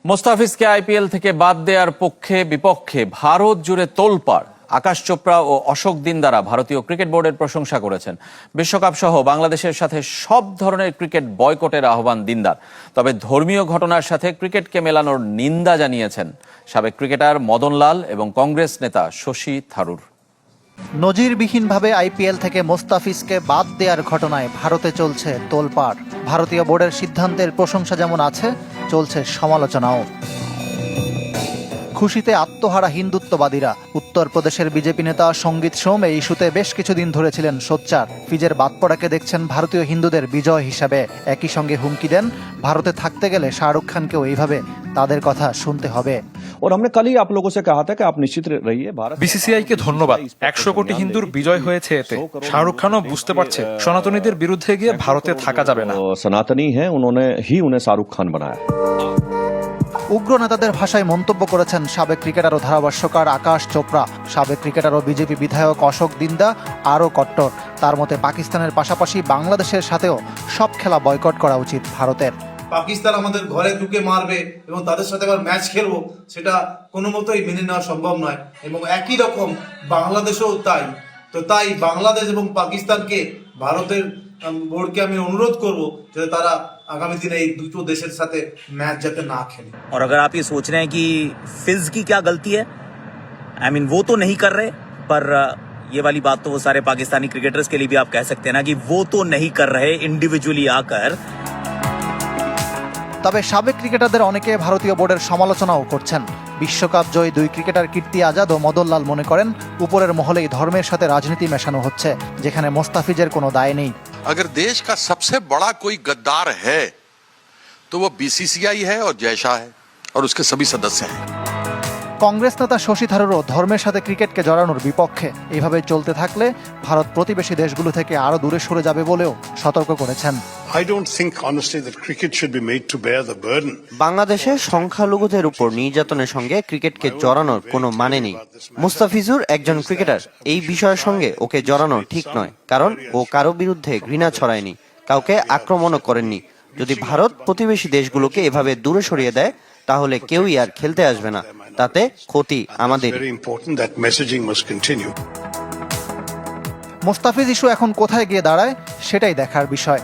মোস্তাফিজকে IPL থেকে বাদ দেওয়ার পক্ষে বিপক্ষে ভারত জুড়ে তোলপাড়। আকাশ চোপড়া ও অশোক দিনদারা ভারতীয় ক্রিকেট বোর্ডের প্রশংসা করেছেন। বিশ্বকাপ সহ বাংলাদেশের সাথে সব ধরনের ক্রিকেট বয়কটের আহ্বান দিনদার। তবে ধর্মীয় ঘটনার সাথে ক্রিকেটকে মেলানোর নিন্দা জানিয়েছেন সাবেক ক্রিকেটার মদন লাল এবং কংগ্রেস নেতা শশী থারুর। নজিরবিহীনভাবে আইপিএল থেকে মোস্তাফিজকে বাদ দেওয়ার ঘটনায় ভারতে চলছে তোলপাড়। ভারতীয় বোর্ডের সিদ্ধান্তের প্রশংসা যেমন আছে, চলছে সমালোচনাও। খুশিতে আত্মহারা হিন্দুত্ববাদীরা। উত্তরপ্রদেশের বিজেপি নেতা সঙ্গীত সোম এই ইস্যুতে বেশ কিছুদিন ধরে ছিলেন সোচ্চার। ফিজের বাদ পড়াকে দেখছেন ভারতীয় হিন্দুদের বিজয় হিসাবে। একই সঙ্গে হুমকি দেন, ভারতে থাকতে গেলে শাহরুখ খানকেও এইভাবে তাদের কথা শুনতে হবে। বিসিসিআইকে ধন্যবাদ। 100 কোটি হিন্দুর বিজয় হয়েছে এতে। শাহরুখ খানও বুঝতে পারছে সনাতনীদের বিরুদ্ধে গিয়ে ভারতে থাকা যাবে না। সনাতনী হ্যাঁ, উन्होंने ही उन्हें शाहरुख खान बनाया। উগ্র নেতাদের ভাষায় মন্তব্য করেছেন সাবেক ক্রিকেটার ও ধারাভাষ্যকার আকাশ চোপড়া। সাবেক ক্রিকেটার ও বিজেপি বিধায়ক অশোক দিন্দা আরও কট্টর। তার মতে পাকিস্তানের পাশাপাশি বাংলাদেশের সাথেও সব খেলা বয়কট করা উচিত ভারতের। পাকিস্তান আমাদের ঘরে ঢুকে মারবে এবং তাদের সাথে আবার ম্যাচ খেলবো, সেটা কোনো মতোই মেনে নেওয়া সম্ভব নয়। এবং একই রকম বাংলাদেশেও তাই বাংলাদেশ এবং পাকিস্তানকে ভারতের বোর্ডকে আমি অনুরোধ করব যাতে তারা आगामी दिन एक दूसरे देश के साथ मैच जाते ना खेले। और अगर आप ये सोच रहे हैं कि फिज की क्या गलती है, वो तो नहीं कर रहे, पर ये वाली बात तो वो सारे पाकिस्तानी क्रिकेटर्स के लिए भी आप कह सकते हैं ना कि वो तो नहीं कर रहे इंडिविजुअली आकर। তবে সাবেক ক্রিকেটারদের অনেকে ভারতীয় বোর্ডের সমালোচনাও করছেন। বিশ্বকাপ জয়ী দুই ক্রিকেটার কীর্তি আজাদ ও মদন লাল মনে করেন, উপরের মহলেই ধর্মের সাথে রাজনীতি মেশানো হচ্ছে, যেখানে মোস্তাফিজের কোনো দায় নেই। अगर देश का सबसे बड़ा कोई गद्दार है तो वो बीसीसीआई है और जय शाह है और उसके सभी सदस्य हैं। কংগ্রেস নেতা শশী থারুরও ধর্মের সাথে ক্রিকেটকে জড়ানোর বিপক্ষে। এইভাবে চলতে থাকলে ভারত প্রতিবেশী দেশগুলো থেকে আরো দূরে সরে যাবে বলেও সতর্ক করেছেন। I don't think honestly that cricket should be made to bear the burden. বাংলাদেশের সংখ্যালঘুদের উপর নির্যাতনের সঙ্গে ক্রিকেটকে জড়ানোর কোনো মানে নেই। মুস্তাফিজুর একজন ক্রিকেটার, এই বিষয়ের সঙ্গে ওকে জড়ানো ঠিক নয়, কারণ ও কারো বিরুদ্ধে ঘৃণা ছড়ায়নি, কাউকে আক্রমণও করেননি। যদি ভারত প্রতিবেশী দেশগুলোকে এভাবে দূরে সরিয়ে দেয়, তাহলে কেউই আর খেলতে আসবে না, তাতে ক্ষতি আমাদের। মোস্তাফিজ ইস্যু এখন কোথায় গিয়ে দাঁড়ায়, সেটাই দেখার বিষয়।